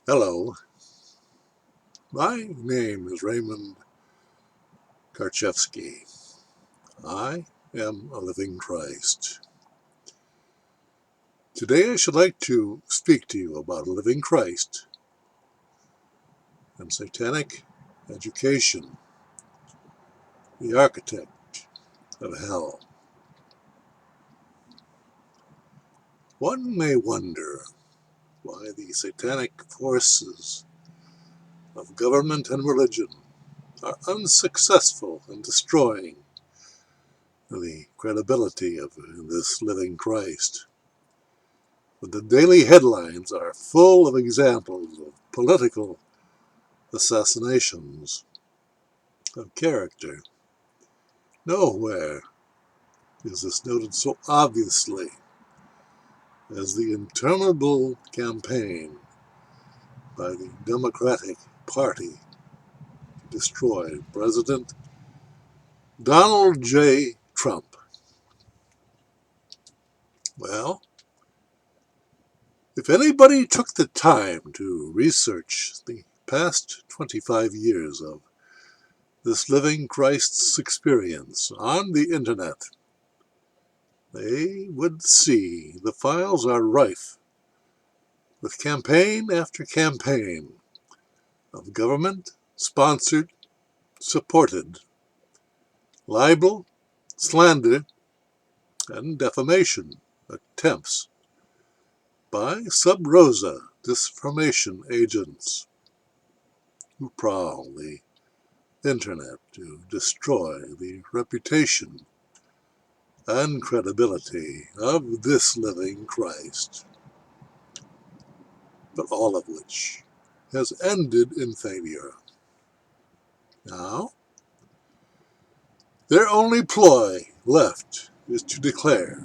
Hello, my name is Raymond Karchevsky. I am a living Christ. Today I should like to speak to you about a living Christ and satanic education, the architect of hell. One may wonder why the satanic forces of government and religion are unsuccessful in destroying the credibility of this living Christ. But the daily headlines are full of examples of political assassinations of character. Nowhere is this noted so obviously as the interminable campaign by the Democratic Party to destroy President Donald J. Trump. Well, if anybody took the time to research the past 25 years of this living Christ's experience on the internet, they would see the files are rife with campaign after campaign of government-sponsored, supported libel, slander, and defamation attempts by sub rosa disinformation agents who prowl the internet to destroy the reputation and credibility of this living Christ, but all of which has ended in failure. Now, their only ploy left is to declare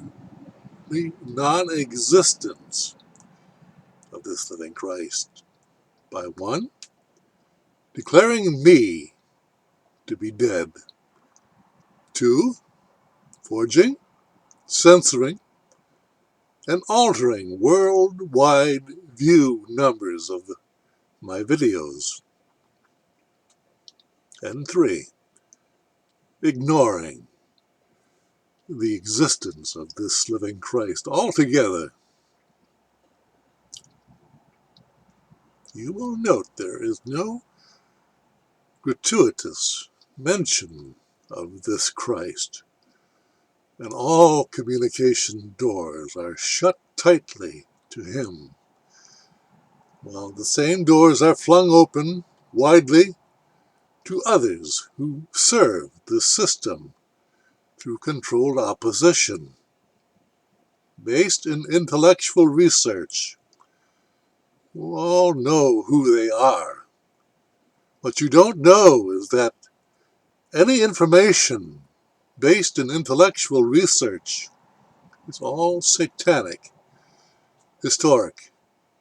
the non-existence of this living Christ by 1. Declaring me to be dead, 2. Forging, censoring, and altering worldwide view numbers of my videos, and 3. Ignoring the existence of this living Christ altogether. You will note there is no gratuitous mention of this Christ, and all communication doors are shut tightly to him, while the same doors are flung open widely to others who serve the system through controlled opposition, based in intellectual research. You all know who they are. What you don't know is that any information based in intellectual research is all satanic, historic,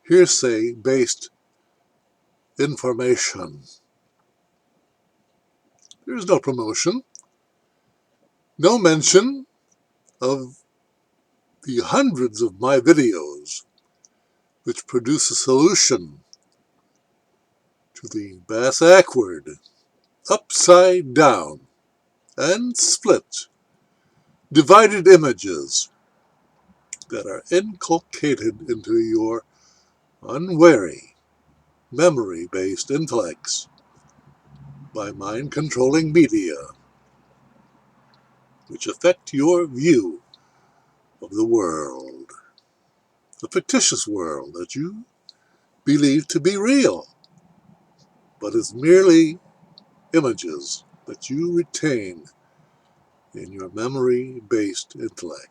hearsay-based information. There is no promotion, no mention of the hundreds of my videos which produce a solution to the bass-backward, upside down, and split, divided images that are inculcated into your unwary, memory-based intellects by mind-controlling media, which affect your view of the world, the fictitious world that you believe to be real, but is merely images that you retain in your memory-based intellect.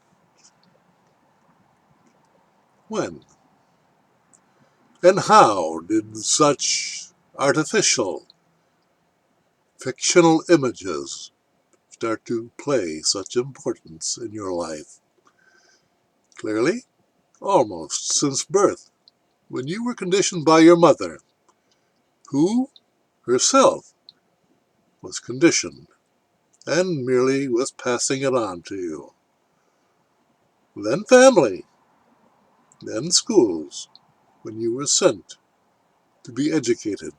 When and how did such artificial, fictional images start to play such importance in your life? Clearly, almost since birth, when you were conditioned by your mother, who herself was conditioned and merely was passing it on to you. Then family, then schools, when you were sent to be educated.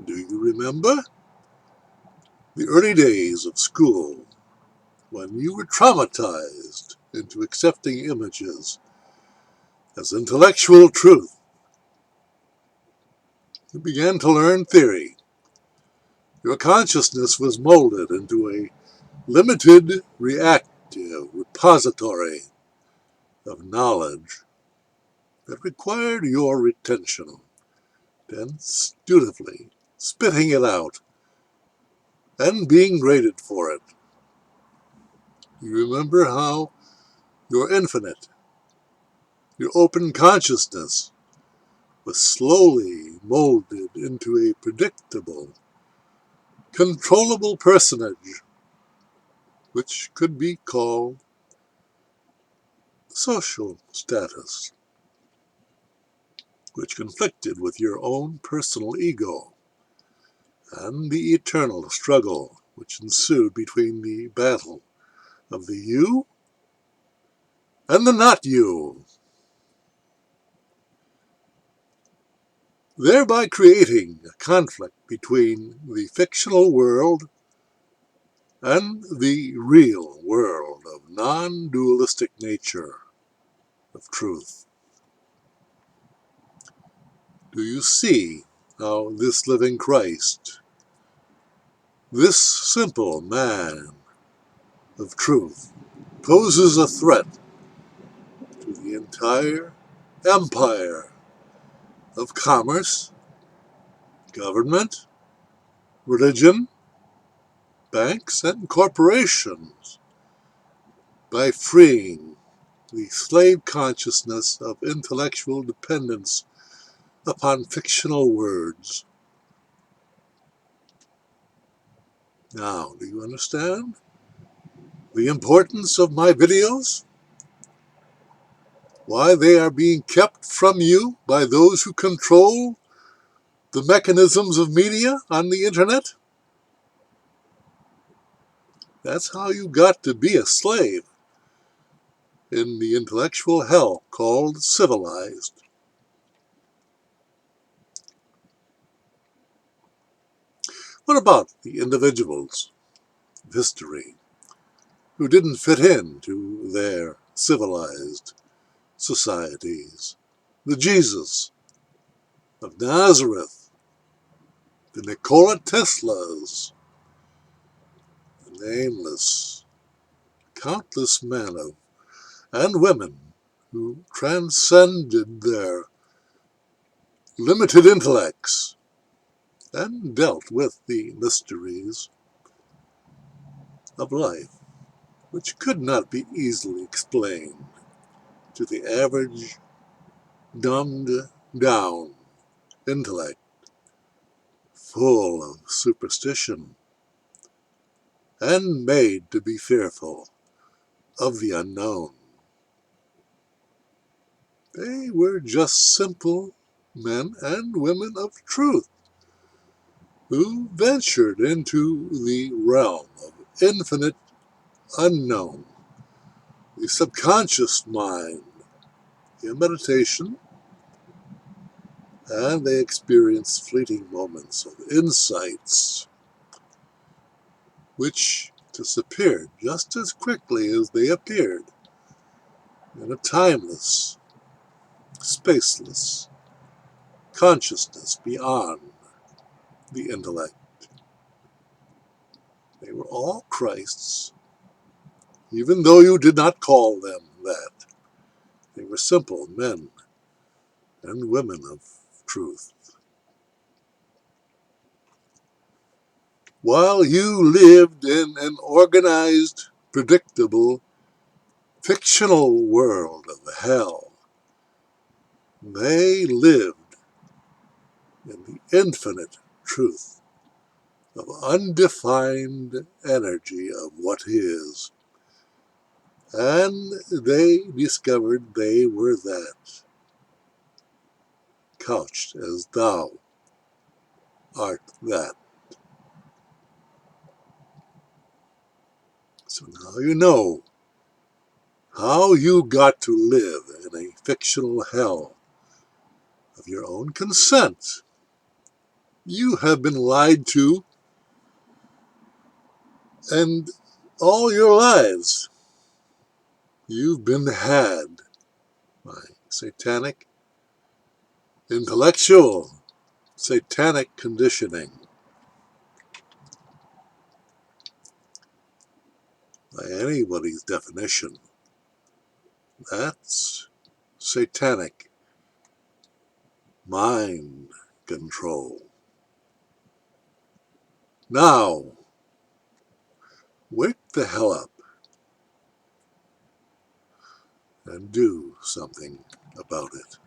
Do you remember the early days of school when you were traumatized into accepting images as intellectual truth? You began to learn theory. Your consciousness was molded into a limited, reactive repository of knowledge that required your retention, then dutifully spitting it out and being graded for it. You remember how your infinite, your open consciousness was slowly molded into a predictable, controllable personage, which could be called social status, which conflicted with your own personal ego, and the eternal struggle which ensued between the battle of the you and the not you, thereby creating a conflict between the fictional world and the real world of non-dualistic nature of truth. Do you see how this living Christ, this simple man of truth, poses a threat to the entire empire of commerce, government, religion, banks, and corporations by freeing the slave consciousness of intellectual dependence upon fictional words? Now, do you understand the importance of my videos? Why they are being kept from you by those who control the mechanisms of media on the internet? That's how you got to be a slave in the intellectual hell called civilized. What about the individuals of history who didn't fit into their civilized societies? The Jesus of Nazareth, the Nikola Teslas, the nameless, countless men and women who transcended their limited intellects and dealt with the mysteries of life, which could not be easily explained to the average, dumbed-down intellect full of superstition and made to be fearful of the unknown. They were just simple men and women of truth who ventured into the realm of infinite unknown, the subconscious mind, in meditation, and they experienced fleeting moments of insights which disappeared just as quickly as they appeared in a timeless, spaceless consciousness beyond the intellect. They were all Christs, even though you did not call them that. They were simple men and women of truth. While you lived in an organized, predictable, fictional world of hell, they lived in the infinite truth of undefined energy of what is. And they discovered they were that, couched as thou art that. So now you know how you got to live in a fictional hell of your own consent. You have been lied to, and all your lives you've been had by satanic, intellectual, satanic conditioning. By anybody's definition, that's satanic mind control. Now, wake the hell up and do something about it.